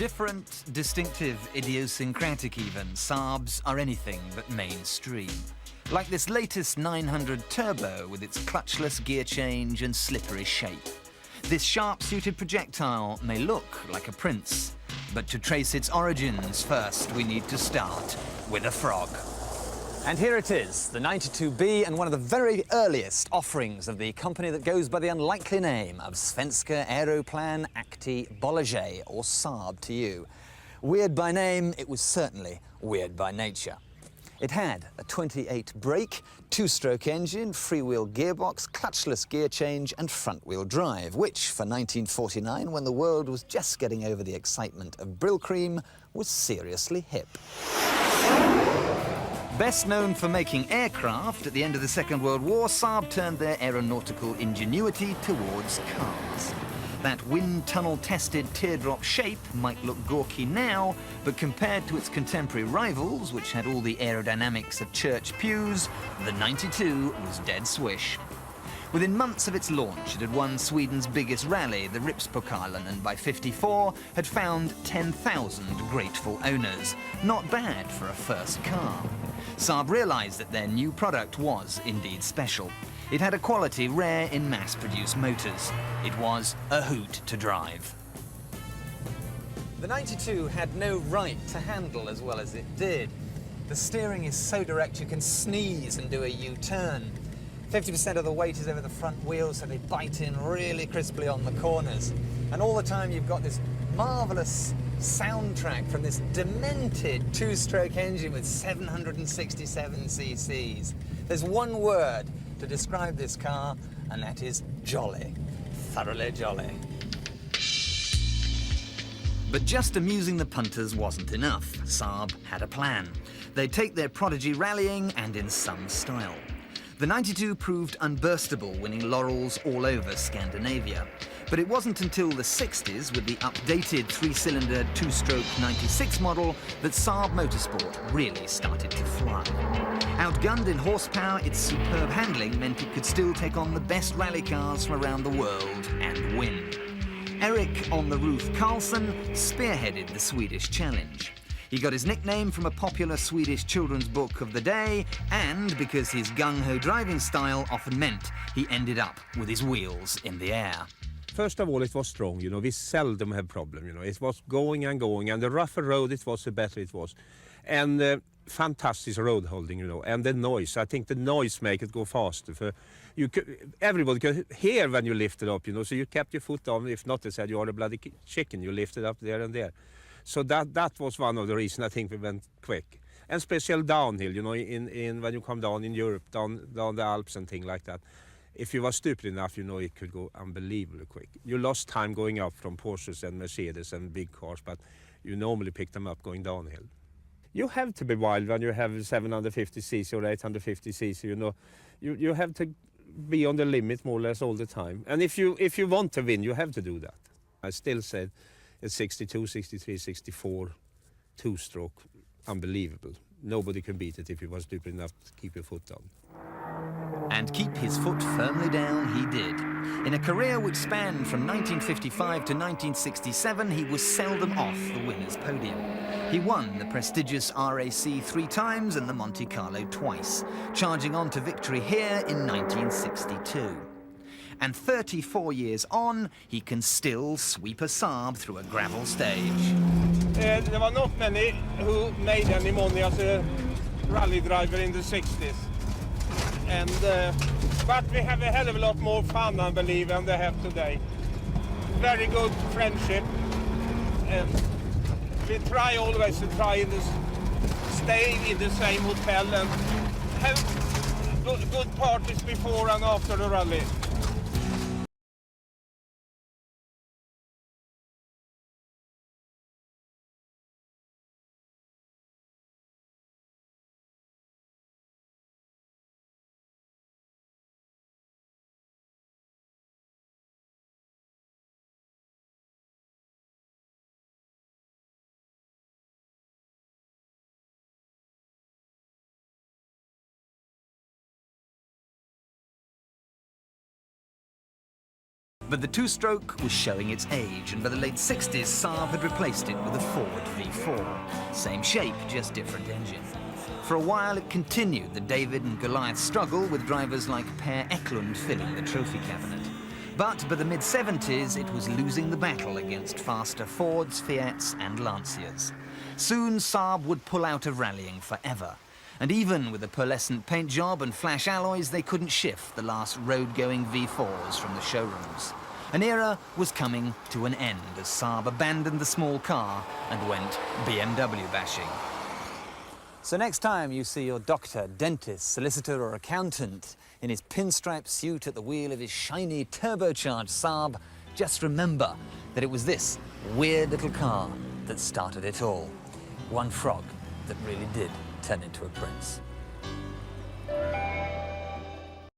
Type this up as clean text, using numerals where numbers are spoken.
Different, distinctive, idiosyncratic even, Saabs are anything but mainstream. Like this latest 900 Turbo with its clutchless gear change and slippery shape. This sharp-suited projectile may look like a prince, but to trace its origins first we need to start with a frog. And here it is, the 92B, and one of the very earliest offerings of the company that goes by the unlikely name of Svenska Aeroplan Aktie Bolaget, or Saab to you. Weird by name, it was certainly weird by nature. It had a 28 brake, two-stroke engine, freewheel gearbox, clutchless gear change and front-wheel drive, which, for 1949, when the world was just getting over the excitement of Brylcreem, was seriously hip. Best known for making aircraft, at the end of the Second World War, Saab turned their aeronautical ingenuity towards cars. That wind tunnel-tested teardrop shape might look gawky now, but compared to its contemporary rivals, which had all the aerodynamics of church pews, the 92 was dead swish. Within months of its launch, it had won Sweden's biggest rally, the Ripspokalen, and by '54 had found 10,000 grateful owners. Not bad for a first car. Saab realized that their new product was indeed special. It had a quality rare in mass-produced motors. It was a hoot to drive. The 92 had no right to handle as well as it did. The steering is so direct you can sneeze and do a U-turn. 50% of the weight is over the front wheels, so they bite in really crisply on the corners. And all the time you've got this marvelous soundtrack from this demented two-stroke engine with 767 cc's. There's one word to describe this car, and that is jolly. Thoroughly jolly. But just amusing the punters wasn't enough. Saab had a plan. They'd take their prodigy rallying, and in some style. The 92 proved unburstable, winning laurels all over Scandinavia. But it wasn't until the 60s, with the updated three-cylinder, two-stroke 96 model, that Saab Motorsport really started to fly. Outgunned in horsepower, its superb handling meant it could still take on the best rally cars from around the world and win. Erik on the Roof Karlsson spearheaded the Swedish challenge. He got his nickname from a popular Swedish children's book of the day, and because his gung-ho driving style often meant he ended up with his wheels in the air. First of all, it was strong, we seldom have problem, It was going, and the rougher road it was, the better it was. And fantastic road holding, and the noise. I think the noise make it go faster. For everybody could hear when you lift it up, so you kept your foot on. If not, they said you are a bloody chicken, you lifted up there and there. So that was one of the reasons I think we went quick. And especially downhill, in when you come down in Europe, down the Alps and things like that. If you were stupid enough, it could go unbelievably quick. You lost time going up from Porsches and Mercedes and big cars, but you normally pick them up going downhill. You have to be wild when you have 750cc or 850cc, You have to be on the limit more or less all the time. And if you want to win, you have to do that. I still said it's 62, 63, 64, two-stroke, unbelievable. Nobody can beat it if you were stupid enough to keep your foot down. And keep his foot firmly down he did. In a career which spanned from 1955 to 1967, he was seldom off the winner's podium. He won the prestigious RAC 3 times and the Monte Carlo twice, charging on to victory here in 1962. And 34 years on, he can still sweep a Saab through a gravel stage. There were not many who made any money as a rally driver in the 60s. And, but we have a hell of a lot more fun, I believe, than they have today. Very good friendship. And we try always to stay in the same hotel and have good parties before and after the rally. But the two-stroke was showing its age, and by the late 60s, Saab had replaced it with a Ford V4. Same shape, just different engine. For a while, it continued the David and Goliath struggle, with drivers like Per Eklund filling the trophy cabinet. But by the mid-70s, it was losing the battle against faster Fords, Fiats and Lancias. Soon, Saab would pull out of rallying forever. And even with a pearlescent paint job and flash alloys, they couldn't shift the last road-going V4s from the showrooms. An era was coming to an end as Saab abandoned the small car and went BMW bashing. So next time you see your doctor, dentist, solicitor or accountant in his pinstripe suit at the wheel of his shiny turbocharged Saab, just remember that it was this weird little car that started it all. One frog that really did turn into a prince.